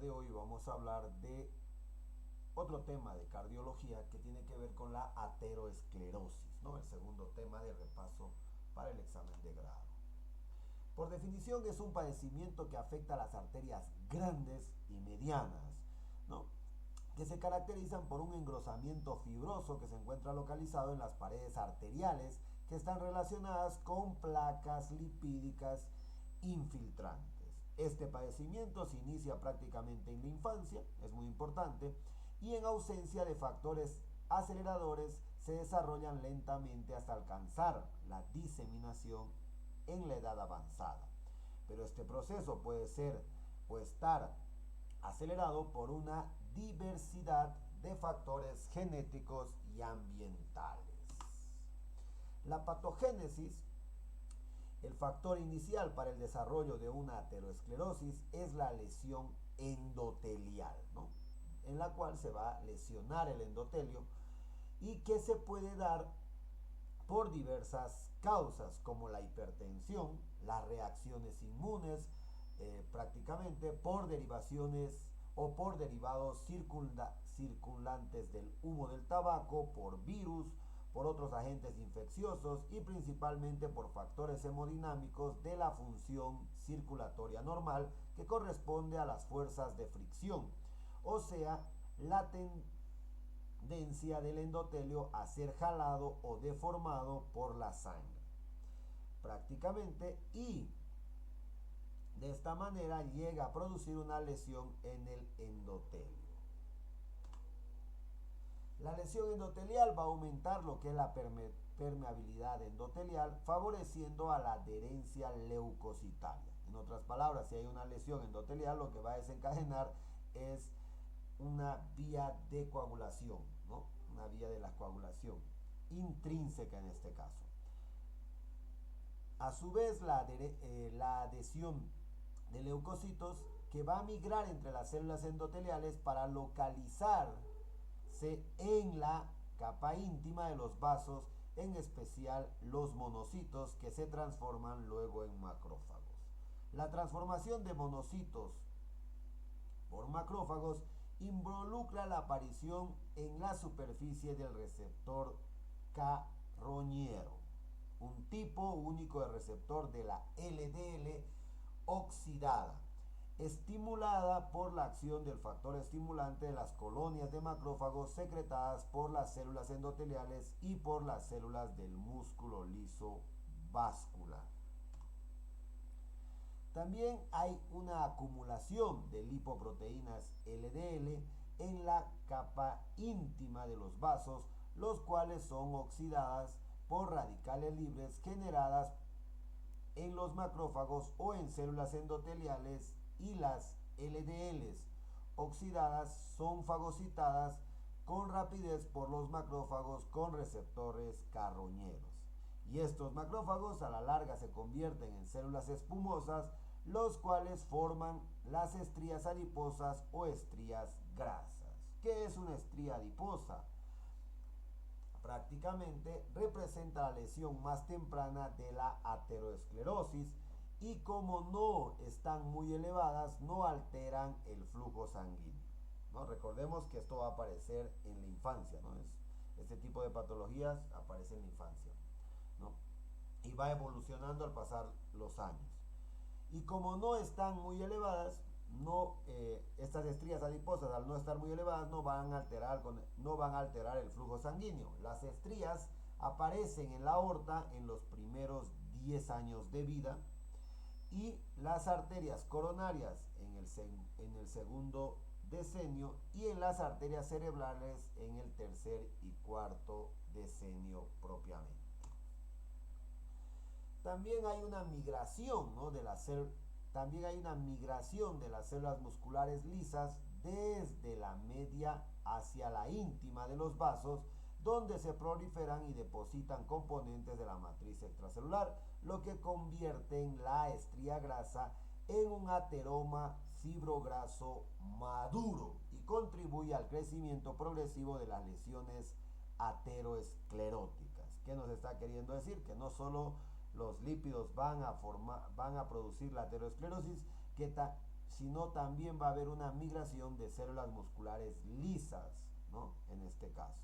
de hoy vamos a hablar de otro tema de cardiología que tiene que ver con la ateroesclerosis, ¿no? El segundo tema de repaso para el examen de grado. Por definición es un padecimiento que afecta a las arterias grandes y medianas, ¿no? Que se caracterizan por un engrosamiento fibroso que se encuentra localizado en las paredes arteriales que están relacionadas con placas lipídicas infiltrantes. Este padecimiento se inicia prácticamente en la infancia, es muy importante, y en ausencia de factores aceleradores se desarrollan lentamente hasta alcanzar la diseminación en la edad avanzada. Pero este proceso puede ser o estar acelerado por una diversidad de factores genéticos y ambientales. La patogénesis, el factor inicial para el desarrollo de una ateroesclerosis, es la lesión endotelial, ¿no? En la cual se va a lesionar el endotelio y que se puede dar por diversas causas como la hipertensión, las reacciones inmunes, prácticamente por derivaciones o por derivados circundantes del humo del tabaco, por virus, por otros agentes infecciosos y principalmente por factores hemodinámicos de la función circulatoria normal que corresponde a las fuerzas de fricción, o sea, la tendencia del endotelio a ser jalado o deformado por la sangre prácticamente, y de esta manera llega a producir una lesión en el endotelio. La lesión endotelial va a aumentar lo que es la permeabilidad endotelial, favoreciendo a la adherencia leucocitaria. En otras palabras, si hay una lesión endotelial, lo que va a desencadenar es una vía de coagulación, ¿no? Una vía de la coagulación intrínseca en este caso. A su vez, la adhesión de leucocitos que va a migrar entre las células endoteliales para localizarse en la capa íntima de los vasos, en especial los monocitos que se transforman luego en macrófagos. La transformación de monocitos por macrófagos involucra la aparición en la superficie del receptor carroñero, un tipo único de receptor de la LDL oxidada, estimulada por la acción del factor estimulante de las colonias de macrófagos secretadas por las células endoteliales y por las células del músculo liso vascular. También hay una acumulación de lipoproteínas LDL en la capa íntima de los vasos, los cuales son oxidadas por radicales libres generadas en los macrófagos o en células endoteliales, y las LDLs oxidadas son fagocitadas con rapidez por los macrófagos con receptores carroñeros. Y estos macrófagos a la larga se convierten en células espumosas, los cuales forman las estrías adiposas o estrías grasas. ¿Qué es una estría adiposa? Prácticamente representa la lesión más temprana de la ateroesclerosis, y como no están muy elevadas, no alteran el flujo sanguíneo, ¿no? Recordemos que esto va a aparecer en la infancia, ¿no? Este tipo de patologías aparece en la infancia, ¿no? Y va evolucionando al pasar los años. Y como no están muy elevadas, estas estrías adiposas, al no estar muy elevadas, no van a alterar el flujo sanguíneo. Las estrías aparecen en la aorta en los primeros 10 años de vida, y las arterias coronarias en el segundo decenio, y en las arterias cerebrales en el tercer y cuarto decenio propiamente. También hay una migración, ¿no? También hay una migración de las células musculares lisas desde la media hacia la íntima de los vasos, donde se proliferan y depositan componentes de la matriz extracelular, lo que convierte en la estría grasa en un ateroma fibrograso maduro y contribuye al crecimiento progresivo de las lesiones ateroescleróticas. ¿Qué nos está queriendo decir? Que no solo los lípidos van a producir la ateroesclerosis, sino también va a haber una migración de células musculares lisas, ¿no? En este caso.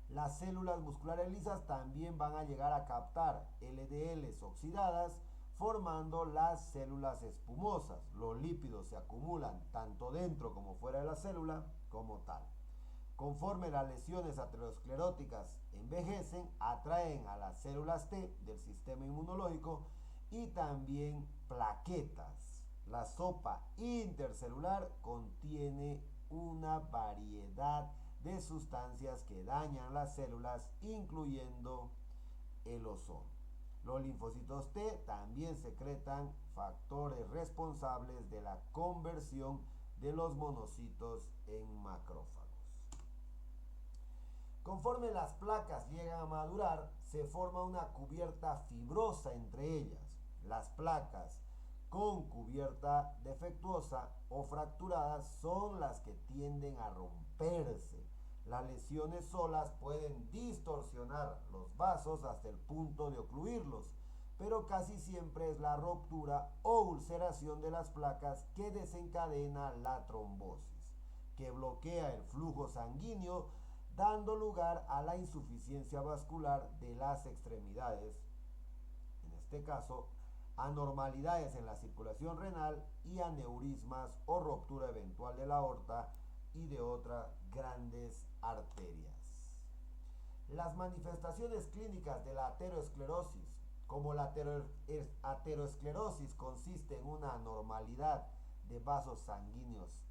Las células musculares lisas también van a llegar a captar LDLs oxidadas, formando las células espumosas. Los lípidos se acumulan tanto dentro como fuera de la célula como tal. Conforme las lesiones ateroscleróticas envejecen, atraen a las células T del sistema inmunológico y también plaquetas. La sopa intercelular contiene una variedad de sustancias que dañan las células, incluyendo el ozono. Los linfocitos T también secretan factores responsables de la conversión de los monocitos en macrófagos. Conforme las placas llegan a madurar, se forma una cubierta fibrosa entre ellas. Las placas con cubierta defectuosa o fracturadas son las que tienden a romperse. Las lesiones solas pueden distorsionar los vasos hasta el punto de ocluirlos, pero casi siempre es la ruptura o ulceración de las placas que desencadena la trombosis, que bloquea el flujo sanguíneo, dando lugar a la insuficiencia vascular de las extremidades, en este caso, anormalidades en la circulación renal y aneurismas o ruptura eventual de la aorta y de otras grandes arterias. Las manifestaciones clínicas de la aterosclerosis, como la aterosclerosis consiste en una anormalidad de vasos sanguíneos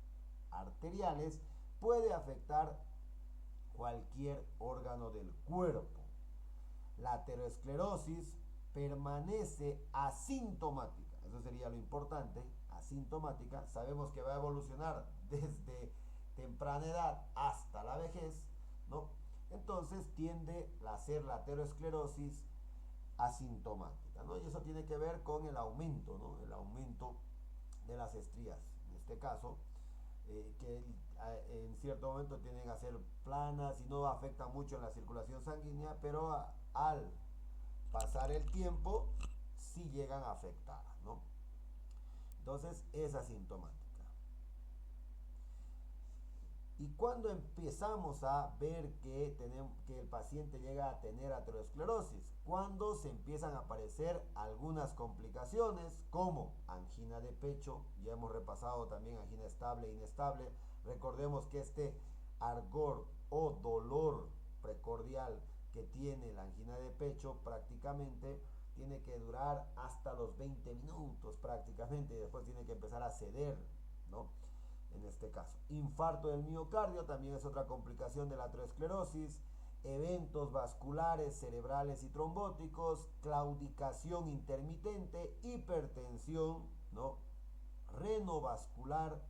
arteriales, puede afectar cualquier órgano del cuerpo. La aterosclerosis permanece asintomática, eso sería lo importante, asintomática. Sabemos que va a evolucionar desde temprana edad hasta la vejez, ¿no? Entonces tiende a ser la aterosclerosis asintomática, ¿no? Y eso tiene que ver con el aumento, ¿no? El aumento de las estrías, en este caso, que en cierto momento tienden a ser planas y no afectan mucho en la circulación sanguínea, pero al pasar el tiempo sí llegan a afectar, ¿no? Entonces es asintomática. Y cuando empezamos a ver que el paciente llega a tener aterosclerosis, cuando se empiezan a aparecer algunas complicaciones como angina de pecho, ya hemos repasado también angina estable e inestable. Recordemos que este ardor o dolor precordial que tiene la angina de pecho prácticamente tiene que durar hasta los 20 minutos prácticamente y después tiene que empezar a ceder, ¿no? En este caso, infarto del miocardio también es otra complicación de la aterosclerosis, eventos vasculares, cerebrales y trombóticos, claudicación intermitente, hipertensión, ¿no? Renovascular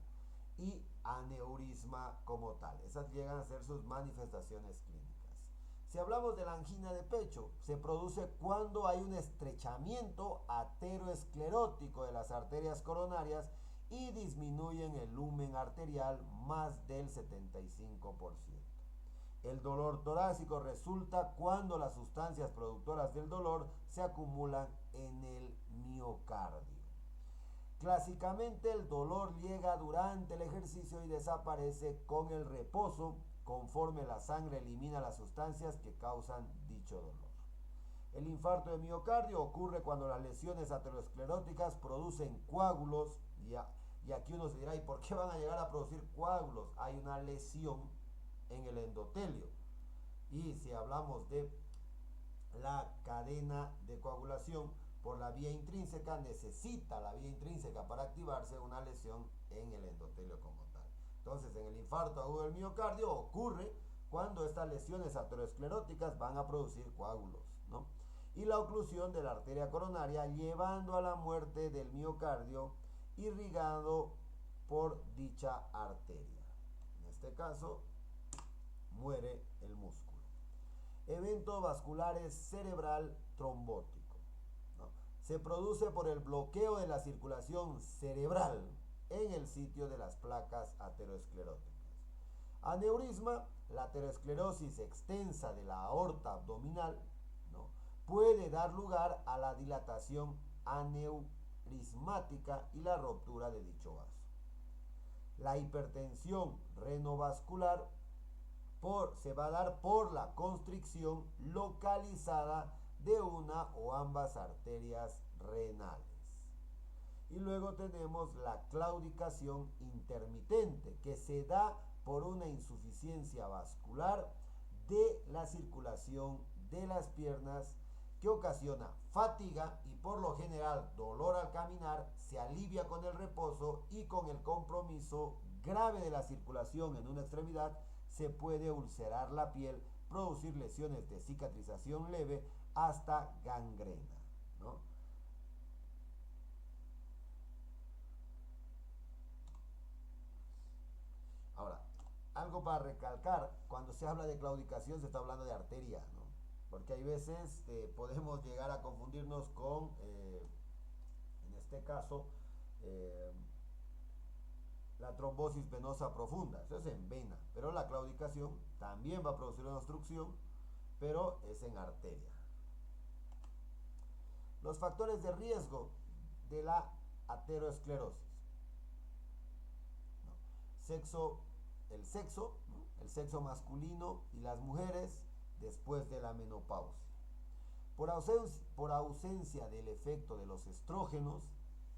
y aneurisma como tal. Esas llegan a ser sus manifestaciones clínicas. Si hablamos de la angina de pecho, se produce cuando hay un estrechamiento ateroesclerótico de las arterias coronarias y disminuyen el lumen arterial más del 75%. El dolor torácico resulta cuando las sustancias productoras del dolor se acumulan en el miocardio. Clásicamente el dolor llega durante el ejercicio y desaparece con el reposo conforme la sangre elimina las sustancias que causan dicho dolor. El infarto de miocardio ocurre cuando las lesiones ateroscleróticas producen coágulos y aquí uno se dirá, ¿y por qué van a llegar a producir coágulos? Hay una lesión en el endotelio. Y si hablamos de la cadena de coagulación por la vía intrínseca, necesita la vía intrínseca para activarse una lesión en el endotelio como tal. Entonces, en el infarto agudo del miocardio ocurre cuando estas lesiones ateroscleróticas van a producir coágulos, ¿no? Y la oclusión de la arteria coronaria llevando a la muerte del miocardio irrigado por dicha arteria. En este caso, muere el músculo. Evento vasculares cerebral trombótico, ¿no? Se produce por el bloqueo de la circulación cerebral en el sitio de las placas ateroscleróticas. Aneurisma, la aterosclerosis extensa de la aorta abdominal, ¿no? Puede dar lugar a la dilatación prismática y la ruptura de dicho vaso. La hipertensión renovascular se va a dar por la constricción localizada de una o ambas arterias renales. Y luego tenemos la claudicación intermitente, que se da por una insuficiencia vascular de la circulación de las piernas, que ocasiona fatiga y por lo general dolor al caminar, se alivia con el reposo y con el compromiso grave de la circulación en una extremidad se puede ulcerar la piel, producir lesiones de cicatrización leve hasta gangrena, ¿no? Ahora, algo para recalcar, cuando se habla de claudicación se está hablando de arteria, ¿no? Porque hay veces podemos llegar a confundirnos con, en este caso, eh, la trombosis venosa profunda, eso es en vena, pero la claudicación también va a producir una obstrucción, pero es en arteria. Los factores de riesgo de la ateroesclerosis. ¿No? ¿No? El sexo masculino y las mujeres después de la menopausia. Por ausencia del efecto de los estrógenos,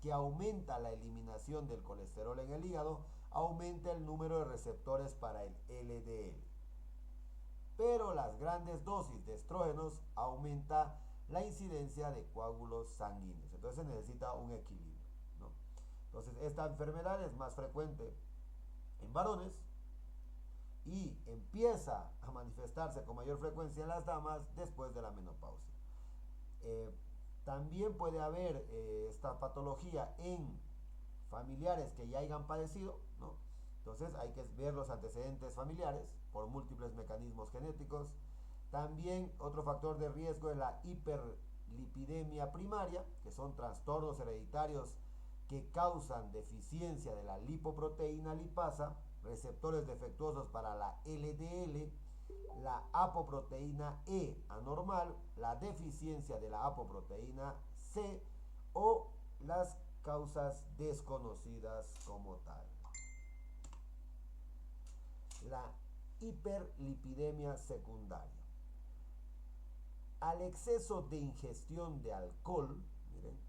que aumenta la eliminación del colesterol en el hígado, aumenta el número de receptores para el LDL. Pero las grandes dosis de estrógenos aumenta la incidencia de coágulos sanguíneos. Entonces se necesita un equilibrio, ¿no? Entonces esta enfermedad es más frecuente en varones y empieza a manifestarse con mayor frecuencia en las damas después de la menopausia. También puede haber esta patología en familiares que ya hayan padecido, ¿no? Entonces hay que ver los antecedentes familiares por múltiples mecanismos genéticos. También otro factor de riesgo es la hiperlipidemia primaria, que son trastornos hereditarios que causan deficiencia de la lipoproteína lipasa, receptores defectuosos para la LDL, la apoproteína E anormal, la deficiencia de la apoproteína C o las causas desconocidas como tal. La hiperlipidemia secundaria. Al exceso de ingestión de alcohol, miren,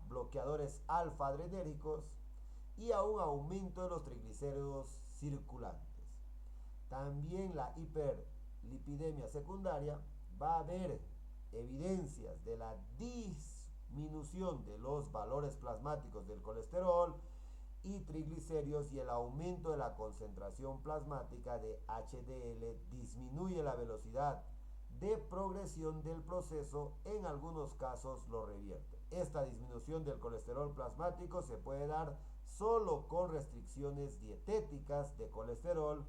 bloqueadores alfa-adrenérgicos y a un aumento de los triglicéridos circulantes. También la hiperlipidemia secundaria va a haber evidencias de la disminución de los valores plasmáticos del colesterol y triglicéridos, y el aumento de la concentración plasmática de HDL disminuye la velocidad de progresión del proceso, en algunos casos lo revierte. Esta disminución del colesterol plasmático se puede dar solo con restricciones dietéticas de colesterol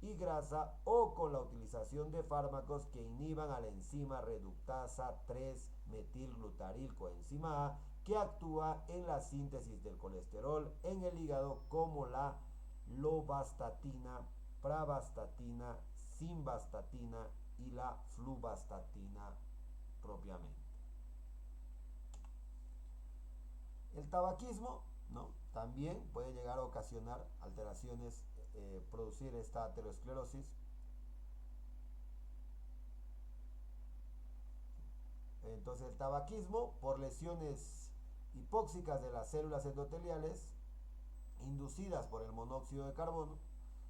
y grasa o con la utilización de fármacos que inhiban a la enzima reductasa 3-metilglutarilcoenzima A, que actúa en la síntesis del colesterol en el hígado, como la lovastatina, pravastatina, simvastatina y la fluvastatina propiamente. El tabaquismo, ¿no?, también puede llegar a ocasionar alteraciones, producir esta aterosclerosis. Entonces el tabaquismo por lesiones hipóxicas de las células endoteliales inducidas por el monóxido de carbono.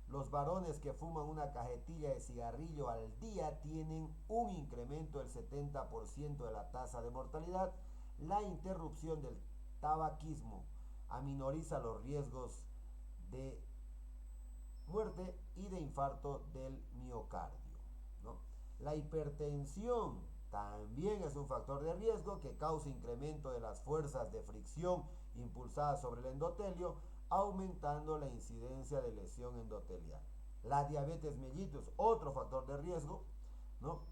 Los varones que fuman una cajetilla de cigarrillo al día tienen un incremento del 70% de la tasa de mortalidad. La interrupción del tabaquismo aminoriza los riesgos de muerte y de infarto del miocardio, ¿no? La hipertensión también es un factor de riesgo que causa incremento de las fuerzas de fricción impulsadas sobre el endotelio, aumentando la incidencia de lesión endotelial. La diabetes mellitus, otro factor de riesgo, ¿no?,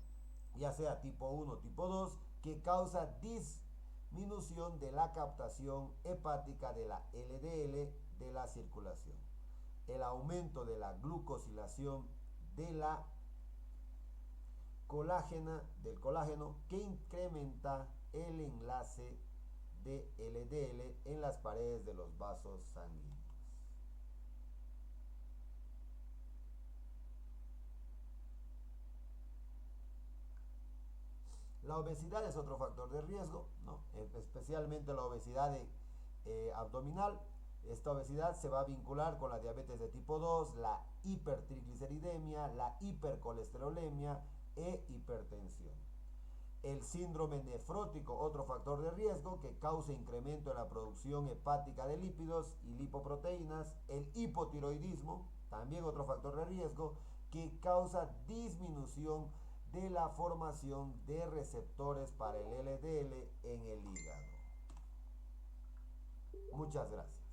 ya sea tipo 1 o tipo 2, que causa disminución de la captación hepática de la LDL de la circulación. El aumento de la glucosilación de la del colágeno, que incrementa el enlace de LDL en las paredes de los vasos sanguíneos. La obesidad es otro factor de riesgo, ¿no? Especialmente la obesidad abdominal. Esta obesidad se va a vincular con la diabetes de tipo 2, la hipertrigliceridemia, la hipercolesterolemia e hipertensión. El síndrome nefrótico, otro factor de riesgo que causa incremento en la producción hepática de lípidos y lipoproteínas. El hipotiroidismo, también otro factor de riesgo que causa disminución de la formación de receptores para el LDL en el hígado. Muchas gracias.